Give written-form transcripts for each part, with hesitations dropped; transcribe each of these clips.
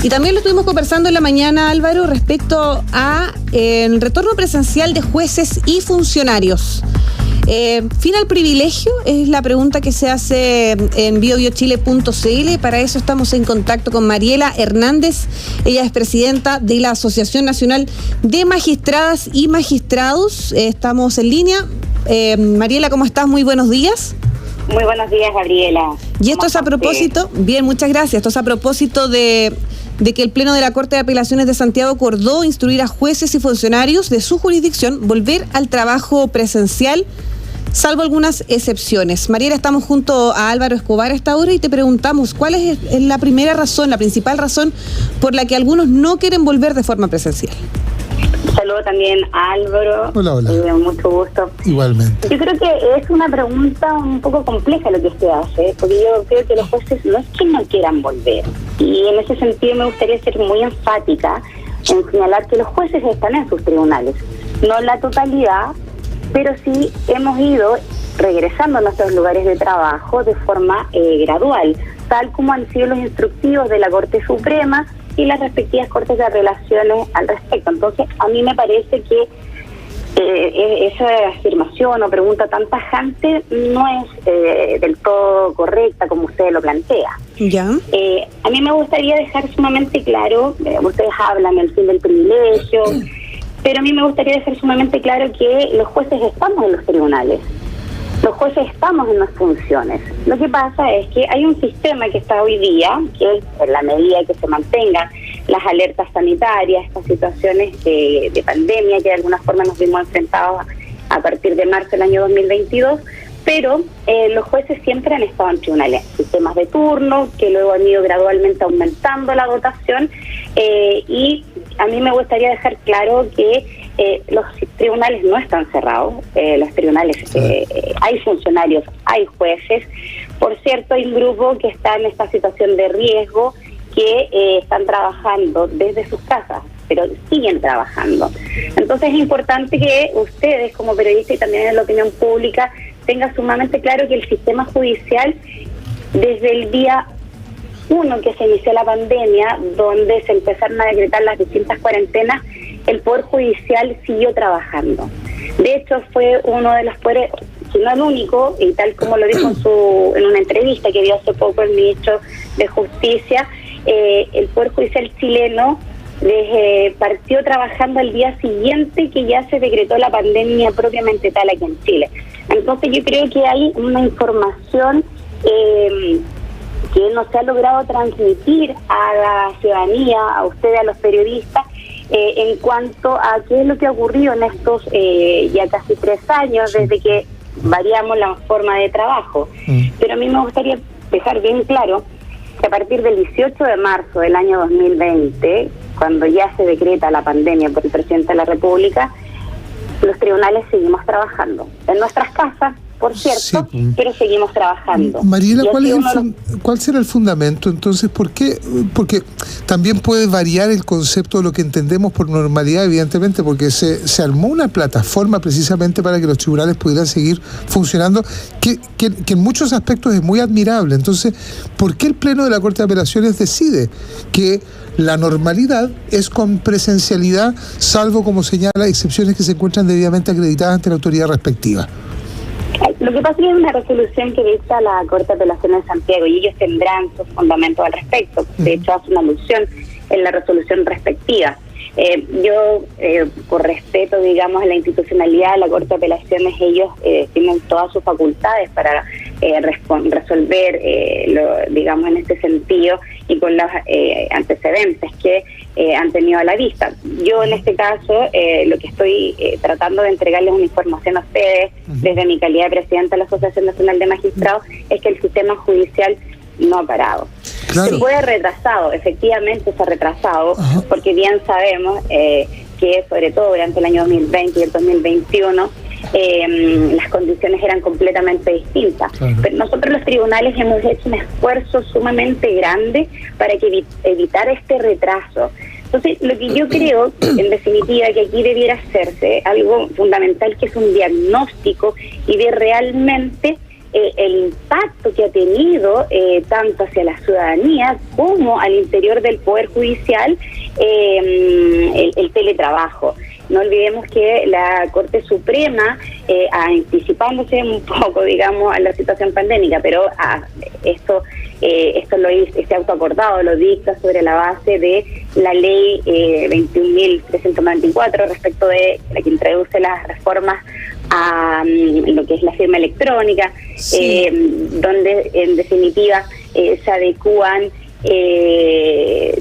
Y también lo estuvimos conversando en la mañana, Álvaro, respecto a el retorno presencial de jueces y funcionarios. ¿Fin al privilegio? Es la pregunta que se hace en biobiochile.cl. Para eso estamos en contacto con Mariela Hernández. Ella es presidenta de la Asociación Nacional de Magistradas y Magistrados. Estamos en línea. Mariela, ¿cómo estás? Muy buenos días. Muy buenos días, Gabriela. Y esto es a propósito, bien, muchas gracias. Esto es a propósito de que el Pleno de la Corte de Apelaciones de Santiago acordó instruir a jueces y funcionarios de su jurisdicción volver al trabajo presencial, salvo algunas excepciones. Mariela, estamos junto a Álvaro Escobar a esta hora y te preguntamos, ¿cuál es la primera razón, la principal razón por la que algunos no quieren volver de forma presencial? Saludo también a Álvaro. Hola. Mucho gusto. Igualmente. Yo creo que es una pregunta un poco compleja lo que usted hace, porque yo creo que los jueces no es que no quieran volver. Y en ese sentido me gustaría ser muy enfática en señalar que los jueces están en sus tribunales. No la totalidad, pero sí hemos ido regresando a nuestros lugares de trabajo de forma gradual, tal como han sido los instructivos de la Corte Suprema y las respectivas cortes de apelaciones al respecto. Entonces, a mí me parece que esa afirmación o pregunta tan tajante no es del todo correcta como usted lo plantea. ¿Ya? A mí me gustaría dejar sumamente claro, ustedes hablan del fin del privilegio, pero a mí me gustaría dejar sumamente claro que los jueces estamos en los tribunales. Los jueces estamos en las funciones. Lo que pasa es que hay un sistema que está hoy día, que es en la medida que se mantengan las alertas sanitarias, estas situaciones de pandemia que de alguna forma nos vimos enfrentados a partir de marzo del año 2022, pero los jueces siempre han estado en tribunales, sistemas de turno, que luego han ido gradualmente aumentando la dotación, y a mí me gustaría dejar claro que los tribunales no están cerrados, los tribunales hay funcionarios, hay jueces. Por cierto, hay un grupo que está en esta situación de riesgo que están trabajando desde sus casas, pero siguen trabajando. Entonces es importante que ustedes como periodistas y también en la opinión pública tengan sumamente claro que el sistema judicial, desde el día 1 que se inició la pandemia, donde se empezaron a decretar las distintas cuarentenas, el Poder Judicial siguió trabajando. De hecho, fue uno de los poderes, si no el único, y tal como lo dijo en una entrevista que dio hace poco el ministro de Justicia, el Poder Judicial chileno partió trabajando al día siguiente que ya se decretó la pandemia propiamente tal aquí en Chile. Entonces yo creo que hay una información que no se ha logrado transmitir a la ciudadanía, a ustedes, a los periodistas, en cuanto a qué es lo que ha ocurrido en estos ya casi 3 años desde que variamos la forma de trabajo. Pero a mí me gustaría dejar bien claro que a partir del 18 de marzo del año 2020, cuando ya se decreta la pandemia por el presidente de la República, los tribunales seguimos trabajando en nuestras casas, por cierto, sí, pero seguimos trabajando. Mariela, ¿cuál será el fundamento entonces? ¿Por qué? Porque también puede variar el concepto de lo que entendemos por normalidad, evidentemente, porque se armó una plataforma precisamente para que los tribunales pudieran seguir funcionando, que en muchos aspectos es muy admirable. Entonces, ¿por qué el Pleno de la Corte de Apelaciones decide que la normalidad es con presencialidad, salvo, como señala, excepciones que se encuentran debidamente acreditadas ante la autoridad respectiva? Lo que pasa es que es una resolución que dicta la Corte de Apelaciones de Santiago y ellos tendrán sus fundamentos al respecto. De hecho, hace una alusión en la resolución respectiva. Yo, por respeto, digamos, a la institucionalidad de la Corte de Apelaciones, ellos tienen todas sus facultades para resolver, digamos, en este sentido y con los antecedentes que han tenido a la vista. Yo, en este caso, lo que estoy tratando de entregarles una información a ustedes, desde mi calidad de presidenta de la Asociación Nacional de Magistrados, es que el sistema judicial no ha parado. Claro. Se puede retrasado, efectivamente se ha retrasado, porque bien sabemos que sobre todo durante el año 2020 y el 2021 las condiciones eran completamente distintas. Pero nosotros los tribunales hemos hecho un esfuerzo sumamente grande para que evitar este retraso. Entonces, lo que yo creo, en definitiva, que aquí debiera hacerse algo fundamental, que es un diagnóstico y de realmente el impacto que ha tenido tanto hacia la ciudadanía como al interior del Poder Judicial el teletrabajo. No olvidemos que la Corte Suprema, anticipándose un poco, digamos, a la situación pandémica, pero esto este autoacordado lo dicta sobre la base de la ley 21.394 respecto de la que introduce las reformas a lo que es la firma electrónica, sí. Donde en definitiva se adecúan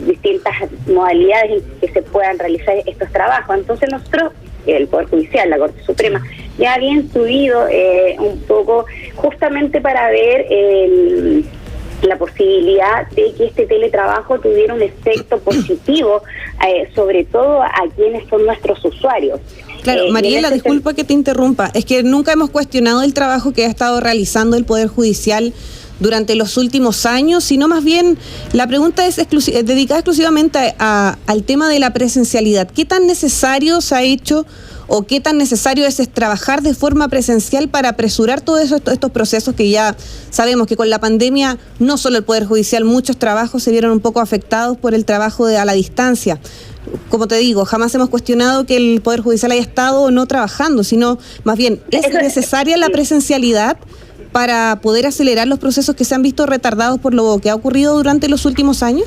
distintas modalidades en que se puedan realizar estos trabajos. Entonces nosotros, el Poder Judicial, la Corte Suprema, ya había instruido un poco justamente para ver la posibilidad de que este teletrabajo tuviera un efecto positivo, sobre todo a quienes son nuestros usuarios. Claro, Mariela, disculpa que te interrumpa, es que nunca hemos cuestionado el trabajo que ha estado realizando el Poder Judicial durante los últimos años, sino más bien la pregunta es dedicada exclusivamente al tema de la presencialidad. ¿Qué tan necesario se ha hecho o qué tan necesario es trabajar de forma presencial para apresurar todos estos procesos que ya sabemos que con la pandemia no solo el Poder Judicial, muchos trabajos se vieron un poco afectados por el trabajo a la distancia? Como te digo, jamás hemos cuestionado que el Poder Judicial haya estado o no trabajando, sino más bien, ¿es necesaria la presencialidad para poder acelerar los procesos que se han visto retardados por lo que ha ocurrido durante los últimos años?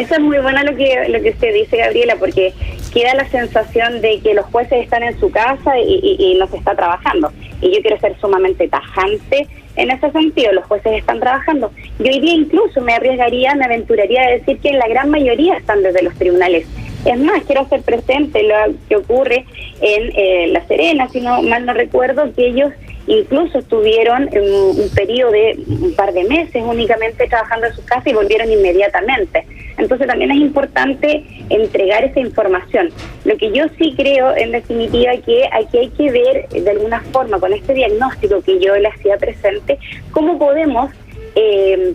Eso es muy bueno lo que usted dice, Gabriela, porque queda la sensación de que los jueces están en su casa y no se está trabajando. Y yo quiero ser sumamente tajante en ese sentido, los jueces están trabajando. Yo hoy día incluso me aventuraría a decir que la gran mayoría están desde los tribunales. Es más, quiero hacer presente lo que ocurre en La Serena, si no mal no recuerdo, que ellos incluso estuvieron en un periodo de un par de meses únicamente trabajando en sus casas y volvieron inmediatamente. Entonces también es importante entregar esa información. Lo que yo sí creo, en definitiva, que aquí hay que ver de alguna forma, con este diagnóstico que yo le hacía presente, cómo podemos,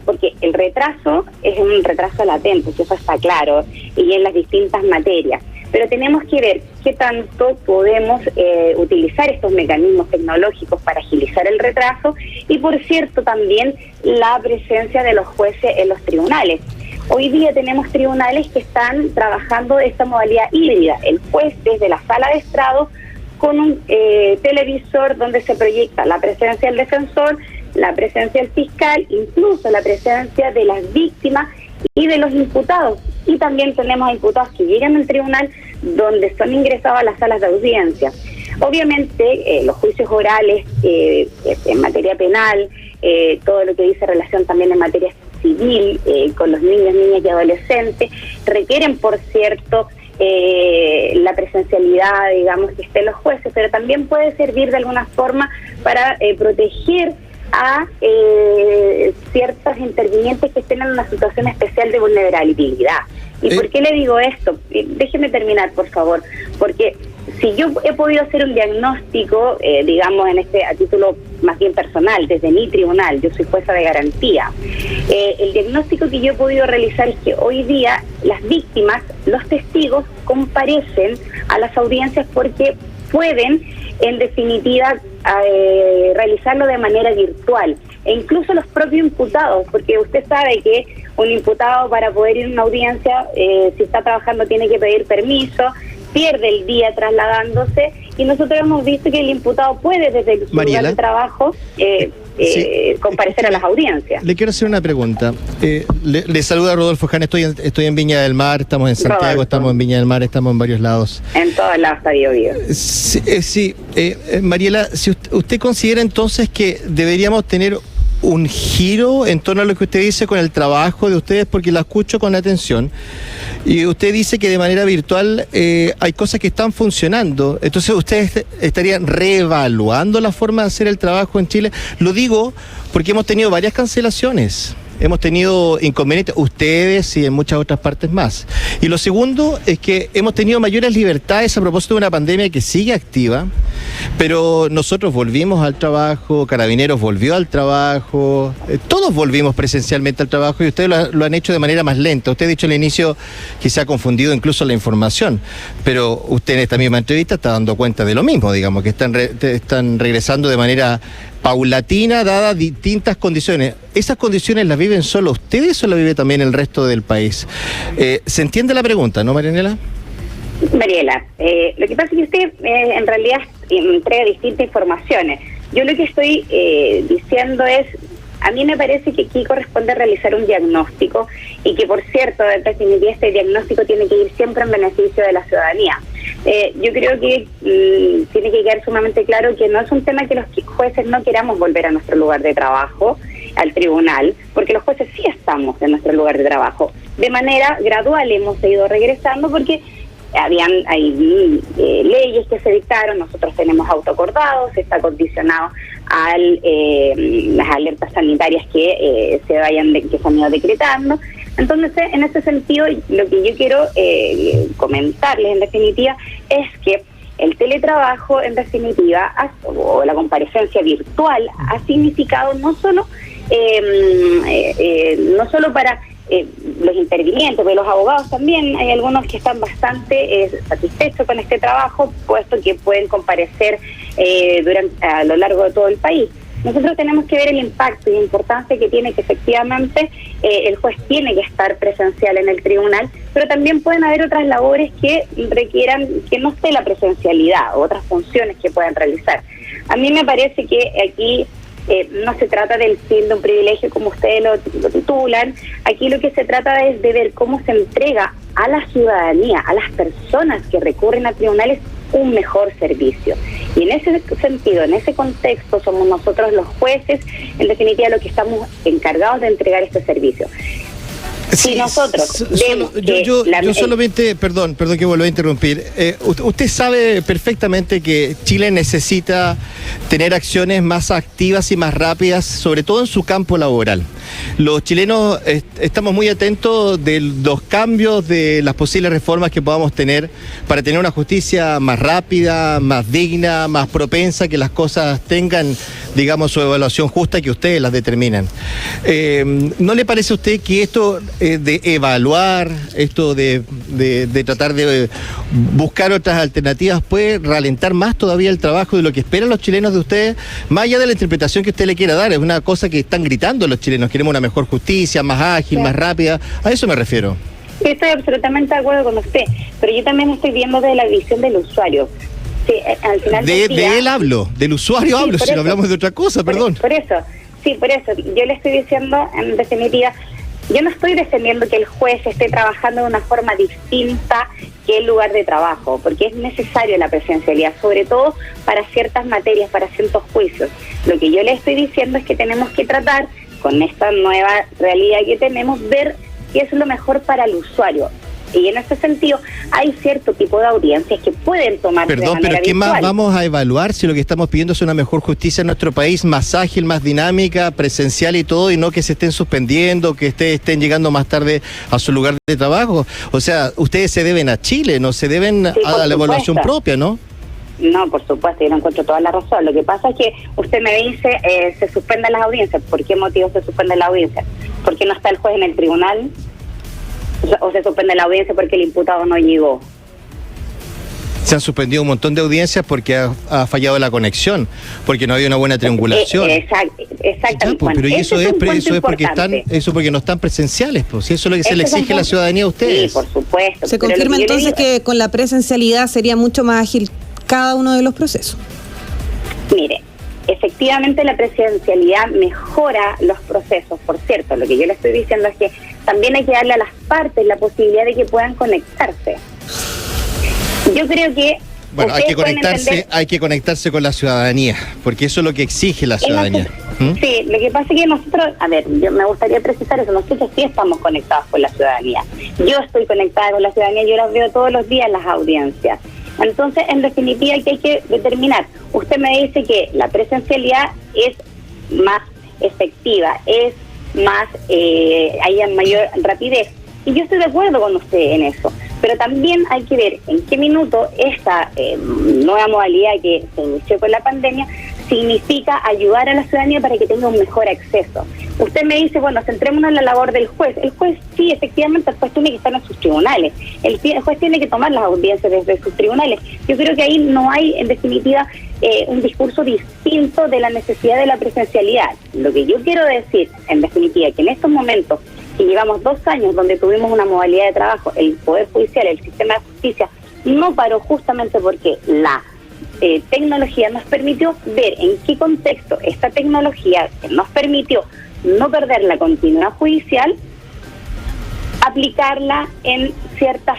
porque el retraso es un retraso latente, que eso está claro, y en las distintas materias. Pero tenemos que ver qué tanto podemos utilizar estos mecanismos tecnológicos para agilizar el retraso y, por cierto, también la presencia de los jueces en los tribunales. Hoy día tenemos tribunales que están trabajando de esta modalidad híbrida. El juez desde la sala de estrado con un televisor donde se proyecta la presencia del defensor, la presencia del fiscal, incluso la presencia de las víctimas y de los imputados. Y también tenemos imputados que llegan al tribunal donde son ingresados a las salas de audiencia. Obviamente, los juicios orales en materia penal, todo lo que dice relación también en materia civil, con los niños, niñas y adolescentes, requieren, por cierto, la presencialidad, digamos, que estén los jueces, pero también puede servir de alguna forma para proteger a ciertos intervinientes que estén en una situación especial de vulnerabilidad. ¿Y por qué le digo esto? Déjeme terminar, por favor, porque si yo he podido hacer un diagnóstico, digamos, a título más bien personal, desde mi tribunal, yo soy jueza de garantía, el diagnóstico que yo he podido realizar es que hoy día las víctimas, los testigos, comparecen a las audiencias porque pueden, en definitiva, realizarlo de manera virtual, e incluso los propios imputados, porque usted sabe que un imputado para poder ir a una audiencia, si está trabajando tiene que pedir permiso, pierde el día trasladándose, y nosotros hemos visto que el imputado puede desde su lugar de trabajo comparecer a las audiencias. Le quiero hacer una pregunta. Le saluda Rodolfo Ján, estoy en Viña del Mar, estamos en Santiago, Rodolfo. Estamos en Viña del Mar, estamos en varios lados. En todos lados está Biobío. Sí, Mariela, si usted considera entonces que deberíamos tener un giro en torno a lo que usted dice con el trabajo de ustedes, porque la escucho con atención, y usted dice que de manera virtual hay cosas que están funcionando, entonces ustedes estarían reevaluando la forma de hacer el trabajo en Chile. Lo digo porque hemos tenido varias cancelaciones, hemos tenido inconvenientes, ustedes y en muchas otras partes más. Y lo segundo es que hemos tenido mayores libertades a propósito de una pandemia que sigue activa, Pero nosotros volvimos al trabajo, Carabineros volvió al trabajo, todos volvimos presencialmente al trabajo y ustedes lo han hecho de manera más lenta. Usted ha dicho al inicio que se ha confundido incluso la información, pero usted en esta misma entrevista está dando cuenta de lo mismo, digamos, que están regresando de manera paulatina, dadas distintas condiciones. ¿Esas condiciones las viven solo ustedes o las vive también el resto del país? ¿Se entiende la pregunta, no, Marianela? Mariela, lo que pasa es que usted en realidad entrega distintas informaciones. Yo lo que estoy diciendo es, a mí me parece que aquí corresponde realizar un diagnóstico y que, por cierto, en definitiva, este diagnóstico tiene que ir siempre en beneficio de la ciudadanía. Yo creo que tiene que quedar sumamente claro que no es un tema que los jueces no queramos volver a nuestro lugar de trabajo, al tribunal, porque los jueces sí estamos en nuestro lugar de trabajo. De manera gradual hemos ido regresando porque hay leyes que se dictaron, nosotros tenemos autoacordados, está condicionado a las alertas sanitarias que se han ido decretando. Entonces, en ese sentido, lo que yo quiero comentarles en definitiva es que el teletrabajo, en definitiva, o la comparecencia virtual, ha significado no solo para los intervinientes, porque los abogados también, hay algunos que están bastante satisfechos con este trabajo, puesto que pueden comparecer a lo largo de todo el país. Nosotros tenemos que ver el impacto y la importancia que tiene que efectivamente el juez tiene que estar presencial en el tribunal, pero también pueden haber otras labores que requieran que no esté la presencialidad, otras funciones que puedan realizar. A mí me parece que aquí no se trata del fin de un privilegio como ustedes lo titulan. Aquí lo que se trata es de ver cómo se entrega a la ciudadanía, a las personas que recurren a tribunales, un mejor servicio. Y en ese sentido, en ese contexto, somos nosotros los jueces, en definitiva, los que estamos encargados de entregar este servicio. Sí, si nosotros vemos yo solamente, perdón que vuelva a interrumpir, usted sabe perfectamente que Chile necesita tener acciones más activas y más rápidas, sobre todo en su campo laboral. Los chilenos estamos muy atentos de los cambios, de las posibles reformas que podamos tener para tener una justicia más rápida, más digna, más propensa, que las cosas tengan, digamos, su evaluación justa, que ustedes las determinan. ¿No le parece a usted que esto de evaluar, esto de tratar de buscar otras alternativas puede ralentar más todavía el trabajo de lo que esperan los chilenos de ustedes, más allá de la interpretación que usted le quiera dar? Es una cosa que están gritando los chilenos: queremos una mejor justicia, más ágil, más rápida. A eso me refiero. Sí, estoy absolutamente de acuerdo con usted, pero yo también estoy viendo desde la visión del usuario. Sí, al final de él hablo, del usuario sí, hablo, si no hablamos de otra cosa, perdón. Por eso, yo le estoy diciendo, en definitiva, yo no estoy defendiendo que el juez esté trabajando de una forma distinta que el lugar de trabajo, porque es necesario la presencialidad, sobre todo para ciertas materias, para ciertos juicios. Lo que yo le estoy diciendo es que tenemos que tratar, con esta nueva realidad que tenemos, ver qué es lo mejor para el usuario. Y en ese sentido hay cierto tipo de audiencias que pueden tomarse de manera pero ¿qué virtual. más vamos a evaluar si lo que estamos pidiendo es una mejor justicia en nuestro país, más ágil, más dinámica, presencial y todo, y no que se estén suspendiendo, que estén llegando más tarde a su lugar de trabajo? O sea, ustedes se deben a Chile, no se deben a la evaluación propia, ¿no? No, por supuesto, yo no encuentro toda la razón. Lo que pasa es que usted me dice, se suspenden las audiencias. ¿Por qué motivo se suspenden las audiencias? ¿Por qué no está el juez en el tribunal? ¿O se suspende la audiencia porque el imputado no llegó? Se han suspendido un montón de audiencias porque ha fallado la conexión, porque no había una buena triangulación. Exactamente. Pues, pero eso es porque no están presenciales, pues, y eso es lo que se le exige a la ciudadanía a ustedes. Sí, por supuesto. Se confirma entonces que con la presencialidad sería mucho más ágil cada uno de los procesos. Mire, efectivamente la presencialidad mejora los procesos. Por cierto, lo que yo le estoy diciendo es que también hay que darle a las partes la posibilidad de que puedan conectarse. Yo creo que bueno, hay que conectarse con la ciudadanía, porque eso es lo que exige la ciudadanía. Sí, lo que pasa es que nosotros, yo me gustaría precisar eso, nosotros sí estamos conectados con la ciudadanía. Yo estoy conectada con la ciudadanía, yo las veo todos los días en las audiencias. Entonces, en definitiva, ¿qué hay que determinar? Usted me dice que la presencialidad es más efectiva, es más, hay mayor rapidez. Y yo estoy de acuerdo con usted en eso. Pero también hay que ver en qué minuto esta nueva modalidad que se inició con la pandemia significa ayudar a la ciudadanía para que tenga un mejor acceso. Usted me dice, bueno, centrémonos en la labor del juez. El juez, sí, efectivamente, el juez tiene que estar en sus tribunales. El juez tiene que tomar las audiencias desde sus tribunales. Yo creo que ahí no hay, en definitiva, un discurso distinto de la necesidad de la presencialidad. Lo que yo quiero decir, en definitiva, que en estos momentos, que llevamos 2 años donde tuvimos una modalidad de trabajo, el Poder Judicial, el sistema de justicia, no paró justamente porque la tecnología nos permitió ver en qué contexto esta tecnología que nos permitió no perder la continuidad judicial, aplicarla en ciertas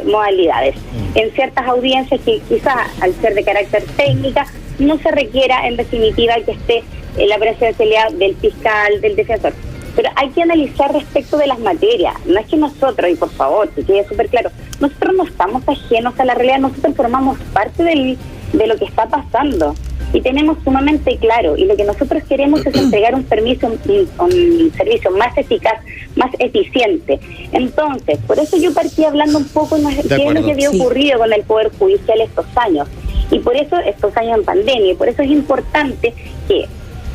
modalidades, en ciertas audiencias que quizás al ser de carácter técnica no se requiera en definitiva que esté la presencialidad del fiscal, del defensor. Pero hay que analizar respecto de las materias. No es que nosotros, y por favor, que quede súper claro, nosotros no estamos ajenos a la realidad, nosotros formamos parte de lo que está pasando. Y tenemos sumamente claro, y lo que nosotros queremos es entregar un servicio más eficaz, más eficiente. Entonces, por eso yo partí hablando un poco de qué es lo que había ocurrido con el Poder Judicial estos años. Y por eso estos años en pandemia, y por eso es importante que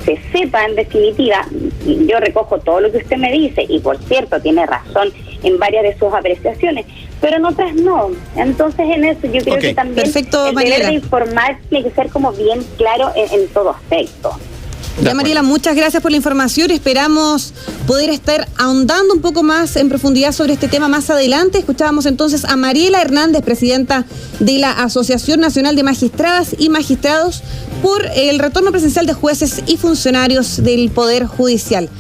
se sepa en definitiva. Yo recojo todo lo que usted me dice, y por cierto, tiene razón en varias de sus apreciaciones, pero en otras no. Entonces en eso yo creo que también perfecto, el Mariela. deber de informar tiene que ser como bien claro en todo aspecto. Ya, Mariela, muchas gracias por la información. Esperamos poder estar ahondando un poco más en profundidad sobre este tema más adelante. Escuchábamos entonces a Mariela Hernández, presidenta de la Asociación Nacional de Magistradas y Magistrados, por el retorno presencial de jueces y funcionarios del Poder Judicial.